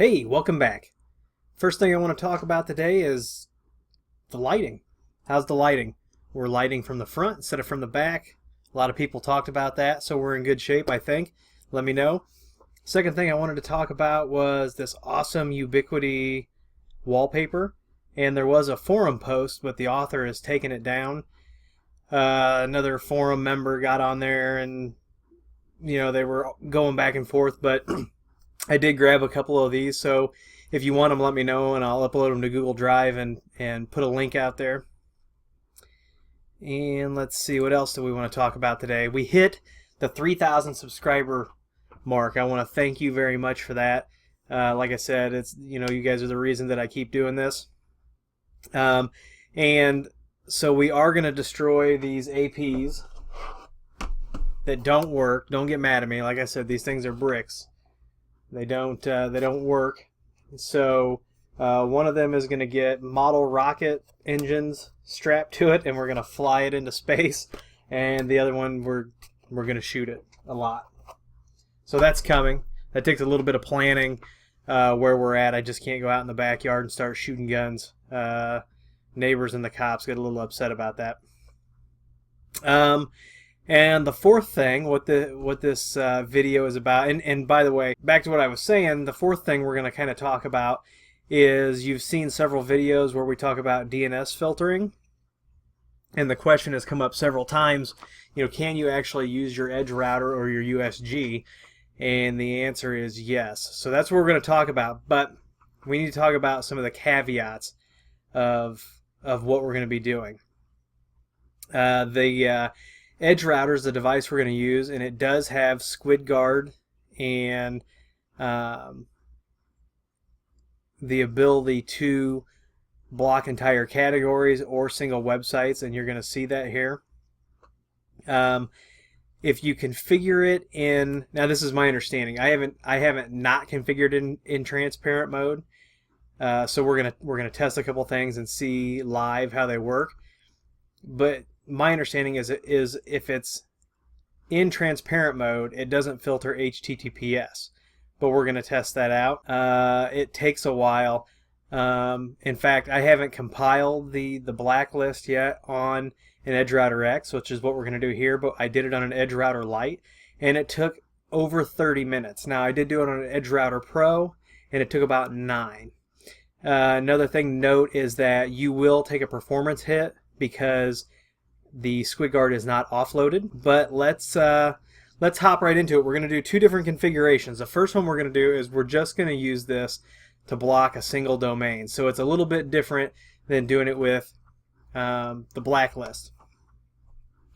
Hey, welcome back. First thing I want to talk about today is the lighting. How's the lighting? We're lighting from the front instead of from the back. A lot of people talked about that, so we're in good shape, I think. Let me know. Second thing I wanted to talk about was this awesome Ubiquiti wallpaper. And there was a forum post, but the author has taken it down. Another forum member got on there and, they were going back and forth, but I did grab a couple of these, so if you want them, let me know, and I'll upload them to Google Drive and put a link out there. And let's see, what else do we want to talk about today? We hit the 3,000 subscriber mark. I want to thank you very much for that. Like I said, it's you guys are the reason that I keep doing this. And so we are going to destroy these APs that don't work. Don't get mad at me. Like I said, these things are bricks. They don't work. So one of them is going to get model rocket engines strapped to it, and we're going to fly it into space. And the other one, we're going to shoot it a lot. So that's coming. That takes a little bit of planning where we're at. I just can't go out in the backyard and start shooting guns. Neighbors and the cops get a little upset about that. And the fourth thing, what this video is about, and by the way, back to what I was saying, the fourth thing we're going to kind of talk about is you've seen several videos where we talk about DNS filtering, and the question has come up several times, can you actually use your EdgeRouter or your USG? And the answer is yes. So that's what we're going to talk about, but we need to talk about some of the caveats of what we're going to be doing. The EdgeRouter is the device we're going to use, and it does have SquidGuard and the ability to block entire categories or single websites, and you're going to see that here. If you configure it in, now this is my understanding, I haven't not configured in transparent mode, so we're gonna test a couple things and see live how they work. But my understanding is if it's in transparent mode, it doesn't filter HTTPS, but we're going to test that out. It takes a while. In fact, I haven't compiled the blacklist yet on an EdgeRouter X, which is what we're going to do here, but I did it on an EdgeRouter Lite, and it took over 30 minutes. Now, I did do it on an EdgeRouter Pro, and it took about 9. Another thing note is that you will take a performance hit because the SquidGuard is not offloaded, but let's hop right into it. We're going to do two different configurations. The first one we're going to do is we're just going to use this to block a single domain. So it's a little bit different than doing it with the blacklist,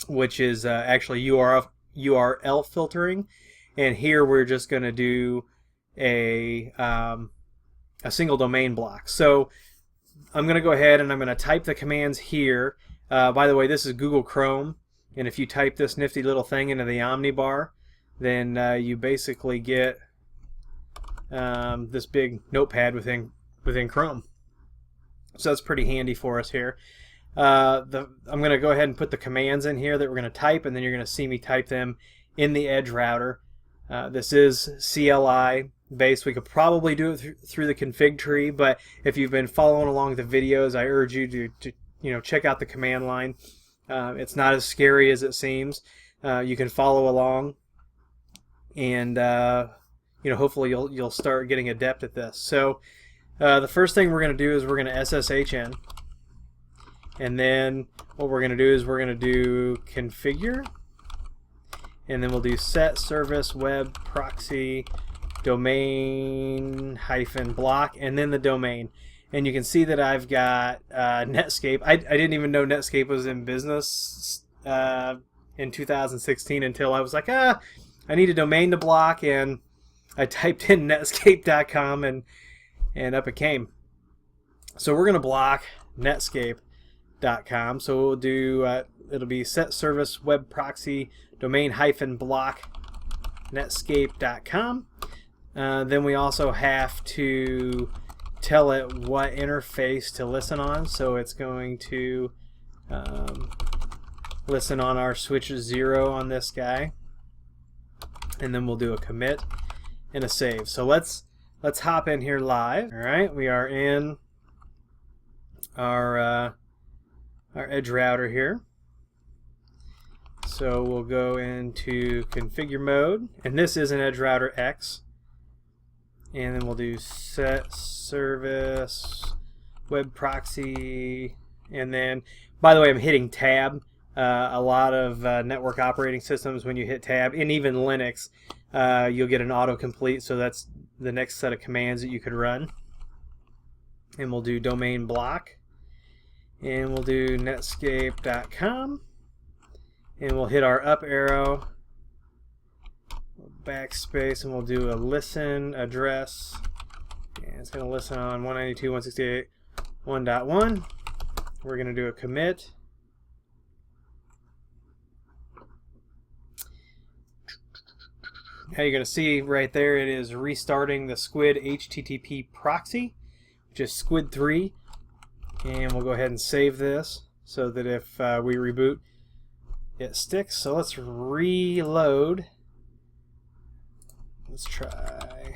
which is actually URL filtering. And here we're just going to do a single domain block. So I'm going to go ahead and I'm going to type the commands here. By the way, this is Google Chrome, and if you type this nifty little thing into the Omnibar, then you basically get this big notepad within Chrome. So that's pretty handy for us here. I'm going to go ahead and put the commands in here that we're going to type, and then you're going to see me type them in the EdgeRouter. This is CLI based. We could probably do it through the config tree, but if you've been following along the videos, I urge you to check out the command line. It's not as scary as it seems. You can follow along, and hopefully you'll start getting adept at this. So the first thing we're going to do is we're going to SSH in, and then what we're going to do is we're going to do configure, and then we'll do set service web proxy domain -block, and then the domain. And you can see that I've got Netscape. I didn't even know Netscape was in business in 2016 until I was like, I need a domain to block, and I typed in Netscape.com and up it came. So we're going to block Netscape.com. So we'll do, it'll be set service web proxy domain -block Netscape.com. Then we also have to tell it what interface to listen on, so it's going to listen on our switch 0 on this guy, and then we'll do a commit and a save. So let's let's hop in here live. All right, we are in our edge router here. So we'll go into configure mode, and this is an EdgeRouter X. And then we'll do set service, webproxy, and then, by the way, I'm hitting tab. A lot of network operating systems, when you hit tab, and even Linux, you'll get an autocomplete, so that's the next set of commands that you could run. And we'll do domain block, and we'll do netscape.com, and we'll hit our up arrow, backspace, and we'll do a listen address, and it's going to listen on 192.168.1.1. We're going to do a commit. Now you're going to see right there it is restarting the Squid HTTP proxy, which is Squid 3, and we'll go ahead and save this so that if we reboot it sticks. So let's reload. Let's try.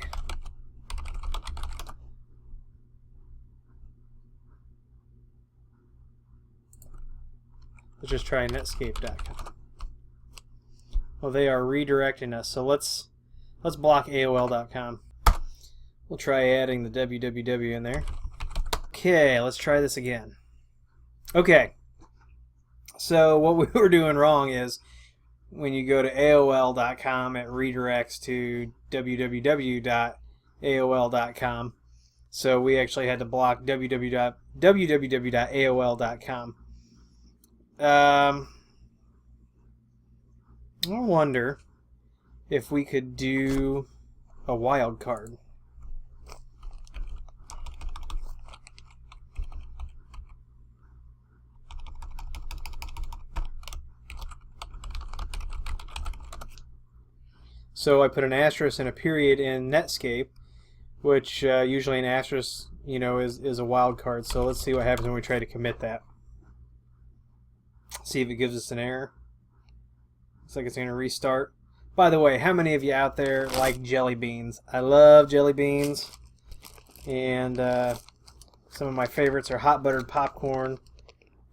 Let's just try netscape.com. Well, they are redirecting us, so let's block AOL.com. We'll try adding the www in there. Okay, let's try this again. Okay, so what we were doing wrong is when you go to AOL.com, it redirects to www.aol.com. So we actually had to block www.aol.com. I wonder if we could do a wildcard. So I put an asterisk and a period in Netscape, which usually an asterisk, is a wildcard. So let's see what happens when we try to commit that. See if it gives us an error. Looks like it's going to restart. By the way, how many of you out there like jelly beans? I love jelly beans. And some of my favorites are hot buttered popcorn,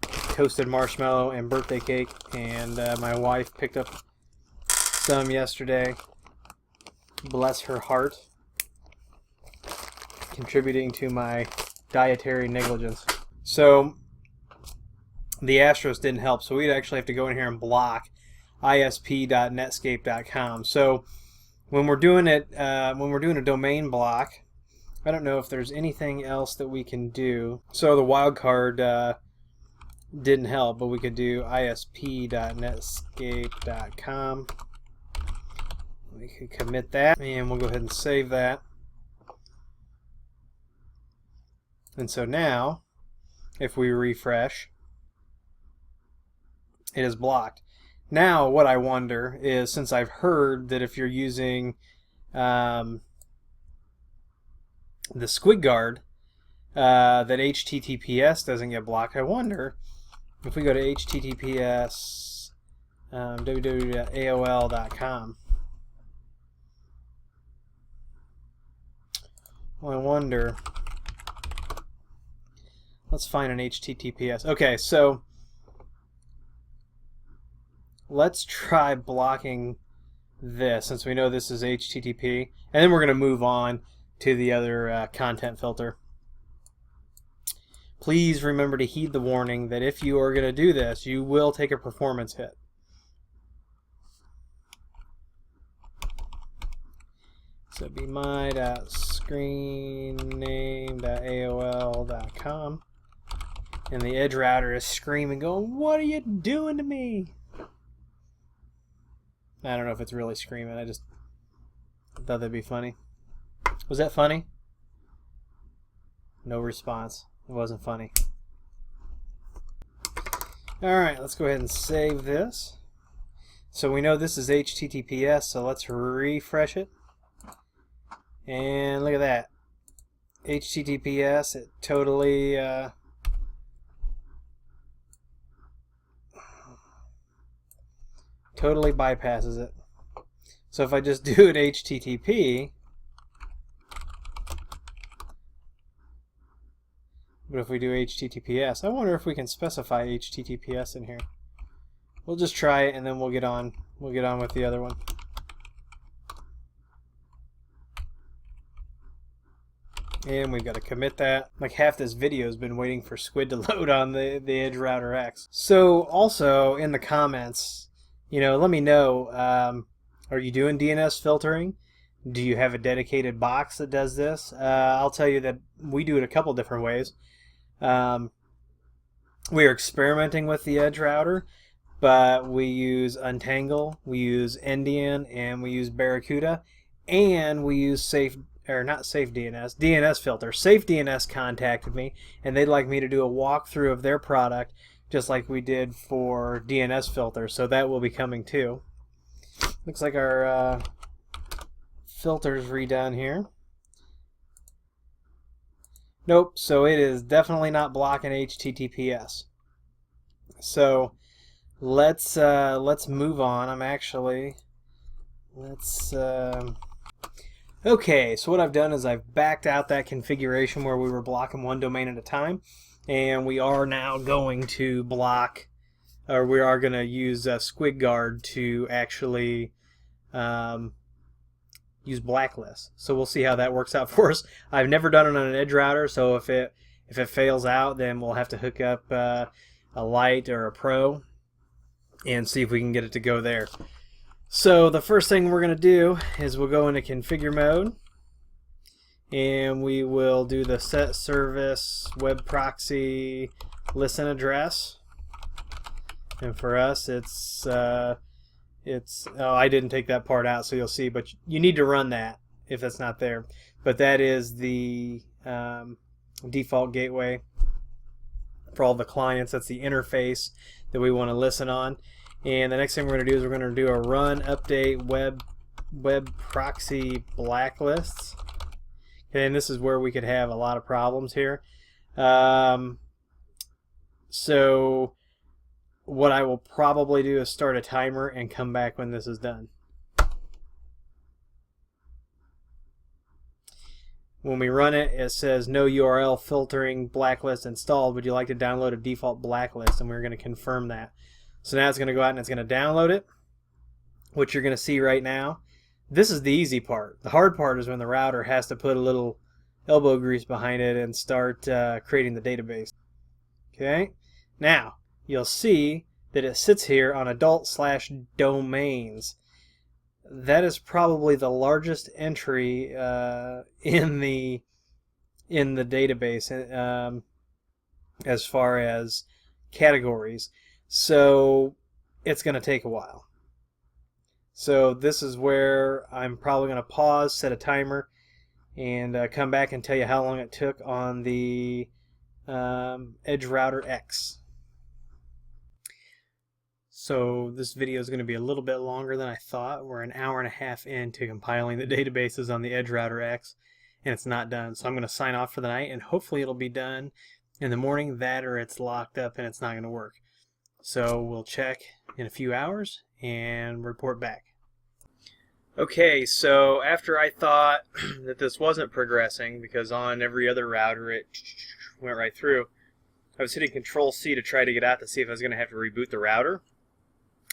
toasted marshmallow, and birthday cake. And my wife picked up some yesterday. Bless her heart. Contributing to my dietary negligence. So the asterisk didn't help, so we'd actually have to go in here and block isp.netscape.com. So when we're doing it, when we're doing a domain block, I don't know if there's anything else that we can do. So the wildcard didn't help, but we could do isp.netscape.com. We could commit that, and we'll go ahead and save that. And so now, if we refresh, it is blocked. Now, what I wonder is, since I've heard that if you're using the SquidGuard, that HTTPS doesn't get blocked. I wonder if we go to HTTPS www.aol.com. Well, I wonder. Let's find an HTTPS. Okay, so let's try blocking this, since we know this is HTTP, and then we're going to move on to the other content filter. Please remember to heed the warning that if you are going to do this, you will take a performance hit. So be my.screenname.aol.com, and the edge router is screaming, going, "What are you doing to me?" I don't know if it's really screaming. I just thought that'd be funny. Was that funny? No response. It wasn't funny. Alright, let's go ahead and save this. So we know this is HTTPS, so let's refresh it. And look at that. HTTPS, it totally totally bypasses it. So if I just do it HTTP, But if we do HTTPS, I wonder if we can specify HTTPS in here. We'll just try it and then we'll get on with the other one. And we've got to commit that. Like half this video has been waiting for Squid to load on the EdgeRouter X. So also in the comments, let me know, are you doing DNS filtering? Do you have a dedicated box that does this? I'll tell you that we do it a couple different ways. We are experimenting with the EdgeRouter, but we use Untangle, we use Endian, and we use Barracuda, and we use DNS filter. Safe DNS contacted me, and they'd like me to do a walkthrough of their product, just like we did for DNS filter. So that will be coming too. Looks like our filter's redone here. Nope. So it is definitely not blocking HTTPS. So let's move on. Okay, so what I've done is I've backed out that configuration where we were blocking one domain at a time, and we are now going to block, or we are going to use SquidGuard to actually use blacklists. So we'll see how that works out for us. I've never done it on an EdgeRouter, so if it fails out, then we'll have to hook up a Lite or a Pro and see if we can get it to go there. So the first thing we're going to do is we'll go into configure mode, and we will do the set service web proxy listen address. And for us, it's oh, I didn't take that part out, so you'll see, but you need to run that if that's not there. But that is the default gateway for all the clients. That's the interface that we want to listen on. And the next thing we're going to do is we're going to do a run update web proxy blacklists. Okay, and this is where we could have a lot of problems here. So what I will probably do is start a timer and come back when this is done. When we run it, it says no URL filtering blacklist installed. Would you like to download a default blacklist? And we're going to confirm that. So now it's going to go out and it's going to download it, which you're going to see right now. This is the easy part. The hard part is when the router has to put a little elbow grease behind it and start creating the database. Okay, now you'll see that it sits here on adult/domains. That is probably the largest entry in the database as far as categories. So it's going to take a while. So this is where I'm probably going to pause, set a timer, and come back and tell you how long it took on the EdgeRouter X. So this video is going to be a little bit longer than I thought. We're an hour and a half into compiling the databases on the EdgeRouter X, and it's not done. So I'm going to sign off for the night, and hopefully it'll be done in the morning, that or it's locked up and it's not going to work. So we'll check in a few hours and report back. Okay, so after I thought that this wasn't progressing, because on every other router it went right through, I was hitting Control-C to try to get out to see if I was going to have to reboot the router.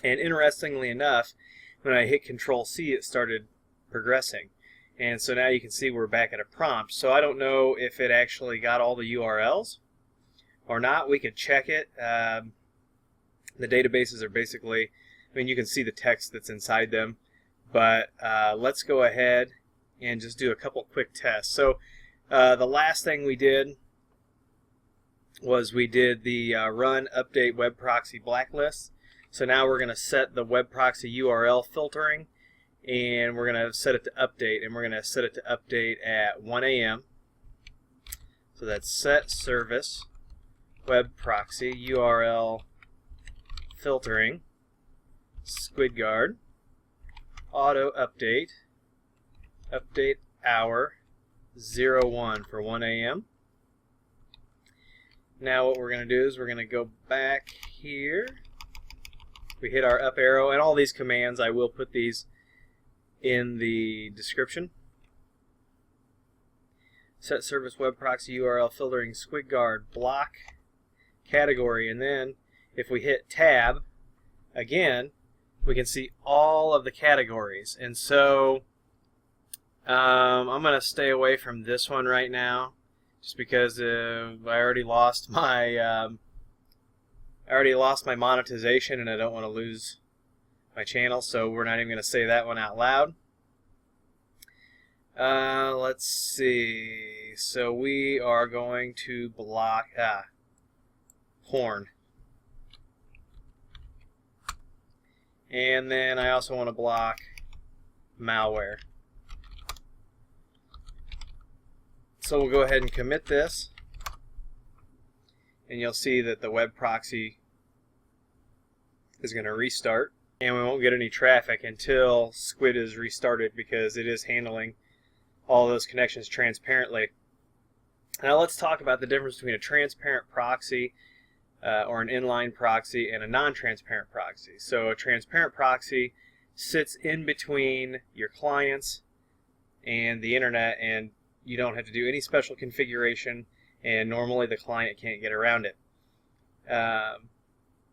And interestingly enough, when I hit Control-C, it started progressing. And so now you can see we're back at a prompt. So I don't know if it actually got all the URLs or not. We could check it. The databases are basically, you can see the text that's inside them. But let's go ahead and just do a couple quick tests. So the last thing we did was we did the run update web proxy blacklist. So now we're going to set the web proxy URL filtering, and we're going to set it to update, and we're going to set it to update at 1 a.m. So that's set service web proxy URL filtering SquidGuard auto update hour 01 for 1 a.m. Now what we're going to do is we're going to go back here. We hit our up arrow, and all these commands, I will put these in the description. set service web proxy URL filtering SquidGuard block category, and then if we hit tab again, we can see all of the categories. And so I'm going to stay away from this one right now, just because I already lost my monetization, and I don't want to lose my channel, so we're not even going to say that one out loud. Let's see. So we are going to block porn. And then I also want to block malware. So we'll go ahead and commit this, and you'll see that the web proxy is going to restart, and we won't get any traffic until Squid is restarted, because it is handling all those connections transparently. Now let's talk about the difference between a transparent proxy or an inline proxy and a non-transparent proxy. So a transparent proxy sits in between your clients and the internet, and you don't have to do any special configuration, and normally the client can't get around it.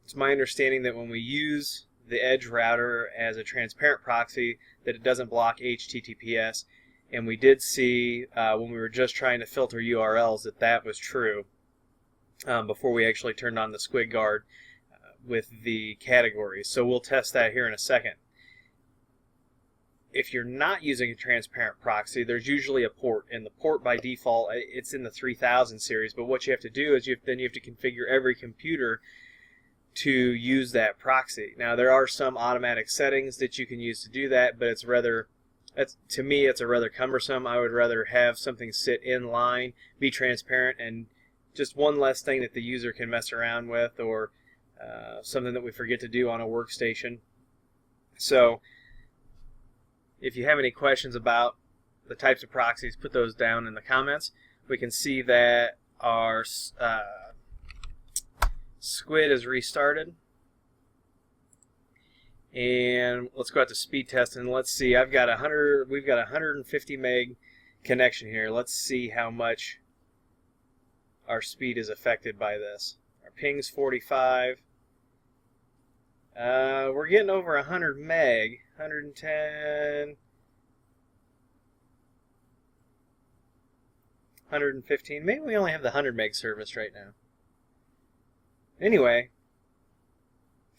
It's my understanding that when we use the EdgeRouter as a transparent proxy, that it doesn't block HTTPS, and we did see when we were just trying to filter URLs that was true before we actually turned on the SquidGuard with the categories. So we'll test that here in a second. If you're not using a transparent proxy, there's usually a port, and the port by default, it's in the 3000 series, but what you have to do is then you have to configure every computer to use that proxy. Now there are some automatic settings that you can use to do that, but to me it's a rather cumbersome. I would rather have something sit in line, be transparent, and just one less thing that the user can mess around with, or something that we forget to do on a workstation. So if you have any questions about the types of proxies, put those down in the comments. We can see that our Squid is restarted. And let's go out to speed test, and let's see. We've got 150 meg connection here. Let's see how much our speed is affected by this. Our ping's 45. We're getting over 100 meg, 110, 115. Maybe we only have the 100 meg service right now. Anyway,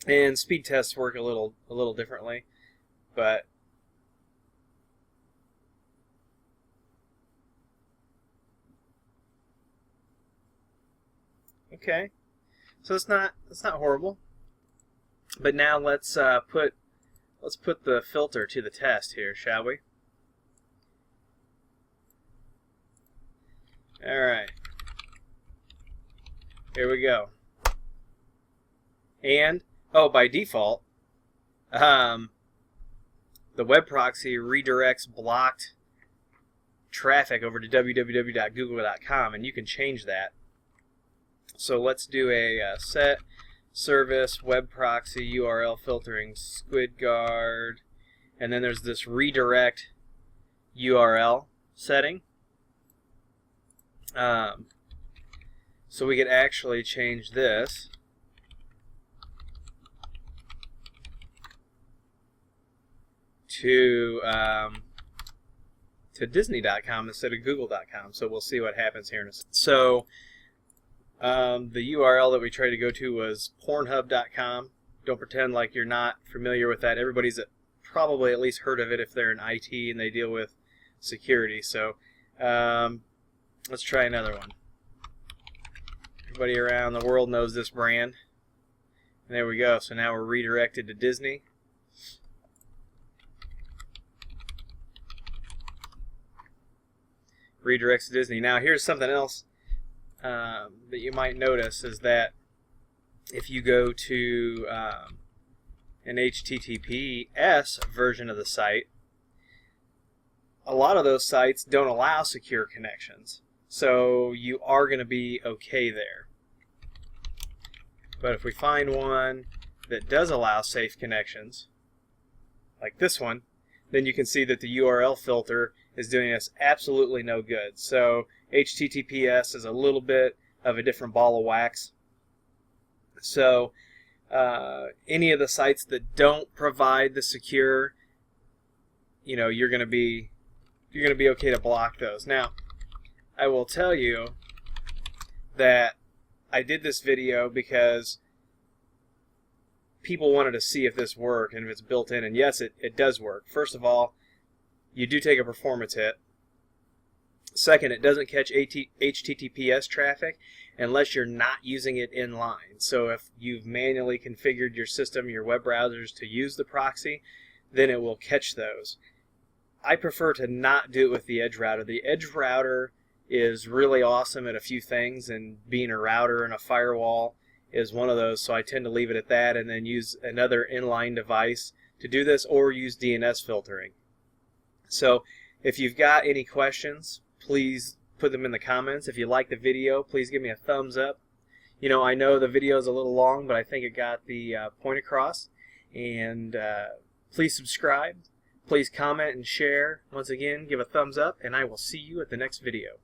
and speed tests work a little differently, but okay. So it's not horrible. But now let's put the filter to the test here, shall we? All right. Here we go. And by default, the web proxy redirects blocked traffic over to www.google.com, and you can change that. So let's do a set service web proxy URL filtering SquidGuard, and then there's this redirect URL setting. So we could actually change this to Disney.com instead of Google.com. So we'll see what happens here in a second. So the URL that we tried to go to was Pornhub.com. Don't pretend like you're not familiar with that. Everybody's probably at least heard of it if they're in IT and they deal with security. So let's try another one. Everybody around the world knows this brand. And there we go. So now we're redirected to Disney. Redirects to Disney. Now here's something else that you might notice, is that if you go to an HTTPS version of the site, a lot of those sites don't allow secure connections. So you are going to be okay there. But if we find one that does allow safe connections, like this one, then you can see that the URL filter is doing us absolutely no good. So HTTPS is a little bit of a different ball of wax. So any of the sites that don't provide the secure, you're going to be okay to block those. Now, I will tell you that I did this video because people wanted to see if this worked and if it's built in, and yes, it does work. First of all, you do take a performance hit. Second, it doesn't catch HTTPS traffic unless you're not using it inline. So if you've manually configured your system, your web browsers to use the proxy, then it will catch those. I prefer to not do it with the EdgeRouter. The EdgeRouter is really awesome at a few things, and being a router and a firewall is one of those, so I tend to leave it at that and then use another inline device to do this, or use DNS filtering. So if you've got any questions, please put them in the comments. If you like the video, please give me a thumbs up. I know the video is a little long, but I think it got the point across. And please subscribe. Please comment and share. Once again, give a thumbs up, and I will see you at the next video.